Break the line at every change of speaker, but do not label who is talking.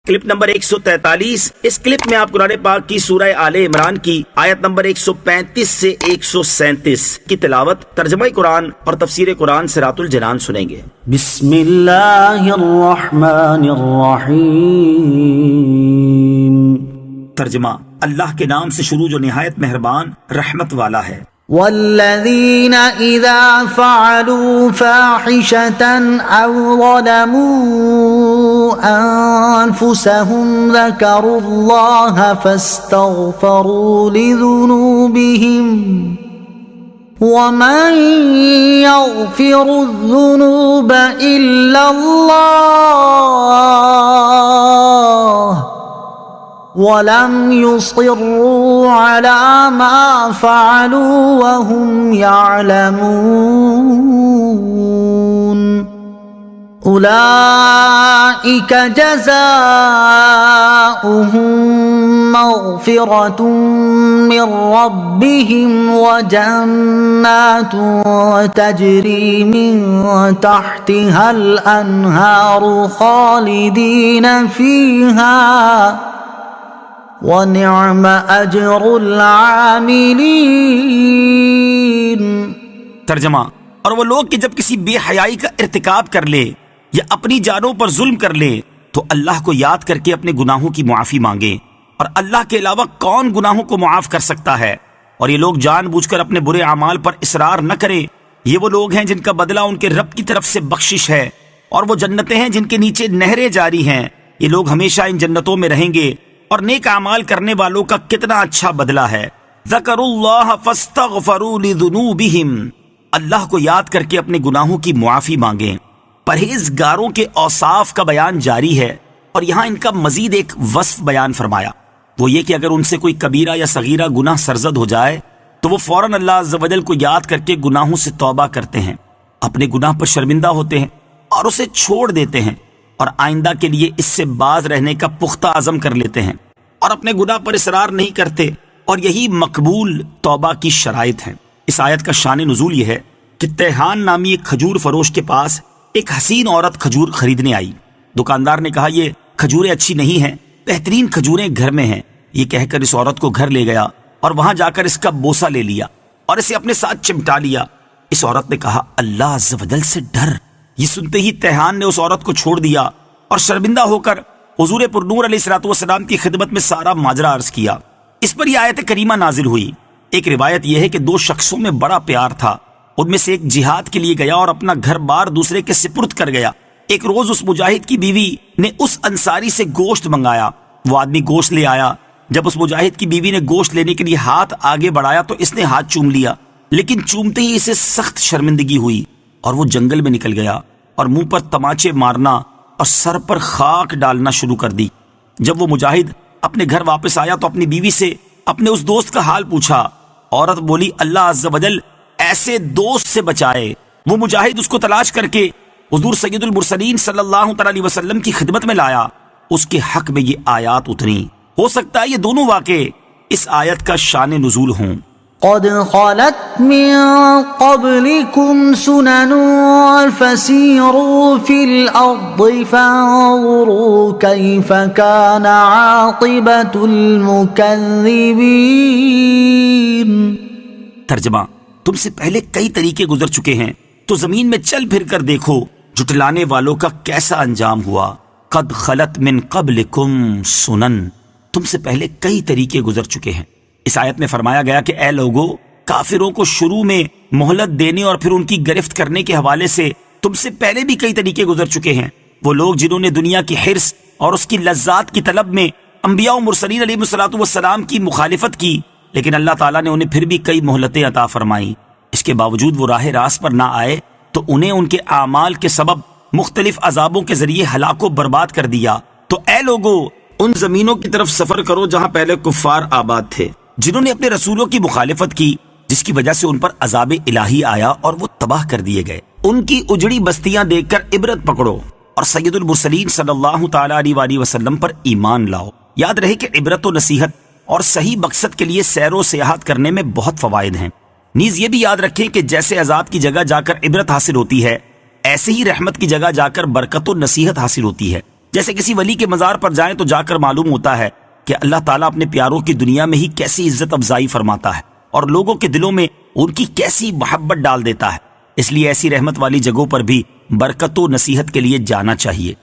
Clip number 143۔ اس clip میں آپ قرآن پاک کی سورہ آل عمران کی آیت نمبر 135 سے 137 کی تلاوت، ترجمہ قرآن اور تفسیر قرآن صراط الجنان سنیں گے۔
بسم اللہ الرحمن الرحیم۔
ترجمہ، اللہ کے نام سے شروع جو نہایت مہربان رحمت والا ہے۔
والذین اذا فعلوا فاحشة او ظلموا انفسهم ذکروا اللہ فاستغفروا لذنوبهم ومن يغفر الذنوب الا اللہ وَلَمْ يُصِرُّوا عَلَى مَا فَعَلُوا وَهُمْ يَعْلَمُونَ أُولَئِكَ جَزَاؤُهُم مَّغْفِرَةٌ مِّن رَّبِّهِمْ وَجَنَّاتٌ تَجْرِي مِن تَحْتِهَا الْأَنْهَارُ خَالِدِينَ فِيهَا وَنِعْمَ أَجْرُ الْعَامِلِينَ۔
ترجمہ، اور وہ لوگ کہ جب کسی بے حیائی کا ارتکاب کر لے یا اپنی جانوں پر ظلم کر لے تو اللہ کو یاد کر کے اپنے گناہوں کی معافی مانگے، اور اللہ کے علاوہ کون گناہوں کو معاف کر سکتا ہے، اور یہ لوگ جان بوجھ کر اپنے برے اعمال پر اصرار نہ کریں۔ یہ وہ لوگ ہیں جن کا بدلہ ان کے رب کی طرف سے بخشش ہے، اور وہ جنتیں ہیں جن کے نیچے نہریں جاری ہیں۔ یہ لوگ ہمیشہ ان جنتوں میں رہیں گے، اور نیک اعمال کرنے والوں کا کتنا اچھا بدلہ ہے۔ ذکروا اللہ فاستغفروا لذنوبہم، اللہ کو یاد کر کے اپنے گناہوں کی معافی مانگیں۔ پرہیزگاروں کے اوصاف کا بیان جاری ہے، اور یہاں ان کا مزید ایک وصف بیان فرمایا، وہ یہ کہ اگر ان سے کوئی کبیرہ یا صغیرہ گناہ سرزد ہو جائے تو وہ فوراً اللہ عز و جل کو یاد کر کے گناہوں سے توبہ کرتے ہیں، اپنے گناہ پر شرمندہ ہوتے ہیں اور اسے چھوڑ دیتے ہیں، اور آئندہ کے لیے اس سے باز رہنے کا پختہ عزم کر لیتے ہیں، اور اپنے گناہ پر اصرار نہیں کرتے، اور یہی مقبول توبہ کی شرائط ہیں۔ اس آیت کا شان نزول یہ ہے کہ تیہان نامی ایک کھجور فروش کے پاس ایک حسین عورت کھجور خریدنے آئی۔ دکاندار نے کہا، یہ کھجوریں اچھی نہیں ہیں، بہترین کھجوریں گھر میں ہیں۔ یہ کہہ کر اس عورت کو گھر لے گیا اور وہاں جا کر اس کا بوسہ لے لیا اور اسے اپنے ساتھ چمٹا لیا۔ اس عورت نے کہا، اللہ عز و جل سے ڈر۔ یہ سنتے ہی تیہان نے اس عورت کو چھوڑ دیا اور شرمندہ ہو کر حضور پرنور علیہ الصلوۃ والسلام کی خدمت میں سارا ماجرا عرض کیا۔ اس پر یہ آیت کریمہ نازل ہوئی۔ ایک روایت یہ ہے کہ دو شخصوں میں بڑا پیار تھا، ان میں سے ایک جہاد کے لیے گیا اور اپنا گھر بار دوسرے کے سپرد کر گیا۔ ایک روز اس مجاہد کی بیوی نے اس انصاری سے گوشت منگایا، وہ آدمی گوشت لے آیا۔ جب اس مجاہد کی بیوی نے گوشت لینے کے لیے ہاتھ آگے بڑھایا تو اس نے ہاتھ چوم لیا، لیکن چومتے ہی اسے سخت شرمندگی ہوئی اور وہ جنگل میں نکل گیا اور منہ پر تماچے مارنا اور سر پر خاک ڈالنا شروع کر دی۔ جب وہ مجاہد اپنے گھر واپس آیا تو اپنی بیوی سے اپنے اس دوست کا حال پوچھا۔ عورت بولی، اللہ عز و جل ایسے دوست سے بچائے۔ وہ مجاہد اس کو تلاش کر کے حضور سید المرسلین صلی اللہ علیہ وسلم کی خدمت میں لایا۔ اس کے حق میں یہ آیات اتری۔ ہو سکتا ہے یہ دونوں واقعے اس آیت کا شان نزول ہوں۔
قد خلت من قبلكم سنن فسيروا في الأرض فانظروا كيف كان عاقبة المكذبين۔
ترجمہ، تم سے پہلے کئی طریقے گزر چکے ہیں تو زمین میں چل پھر کر دیکھو جھٹلانے والوں کا کیسا انجام ہوا۔ قد خلت من قبلکم سنن، تم سے پہلے کئی طریقے گزر چکے ہیں۔ اس آیت میں فرمایا گیا کہ اے لوگو، کافروں کو شروع میں مہلت دینے اور پھر ان کی گرفت کرنے کے حوالے سے تم سے پہلے بھی کئی طریقے گزر چکے ہیں۔ وہ لوگ جنہوں نے دنیا کی حرص اور اس کی لذات کی طلب میں انبیاء و مرسلین علیہ الصلوۃ والسلام کی مخالفت کی، لیکن اللہ تعالیٰ نے انہیں پھر بھی کئی مہلتیں عطا فرمائیں۔ اس کے باوجود وہ راہ راست پر نہ آئے تو انہیں ان کے اعمال کے سبب مختلف عذابوں کے ذریعے ہلاک و برباد کر دیا۔ تو اے لوگو، ان زمینوں کی طرف سفر کرو جہاں پہلے کفار آباد تھے، جنہوں نے اپنے رسولوں کی مخالفت کی، جس کی وجہ سے ان پر عذاب الہی آیا اور وہ تباہ کر دیے گئے۔ ان کی اجڑی بستیاں دیکھ کر عبرت پکڑو اور سید المرسلین صلی اللہ تعالیٰ علیہ وسلم پر ایمان لاؤ۔ یاد رہے کہ عبرت و نصیحت اور صحیح مقصد کے لیے سیر و سیاحت کرنے میں بہت فوائد ہیں۔ نیز یہ بھی یاد رکھیں کہ جیسے عذاب کی جگہ جا کر عبرت حاصل ہوتی ہے، ایسے ہی رحمت کی جگہ جا کر برکت و نصیحت حاصل ہوتی ہے۔ جیسے کسی ولی کے مزار پر جائیں تو جا کر معلوم ہوتا ہے کہ اللہ تعالیٰ اپنے پیاروں کی دنیا میں ہی کیسی عزت افزائی فرماتا ہے اور لوگوں کے دلوں میں ان کی کیسی محبت ڈال دیتا ہے۔ اس لیے ایسی رحمت والی جگہوں پر بھی برکت و نصیحت کے لیے جانا چاہیے۔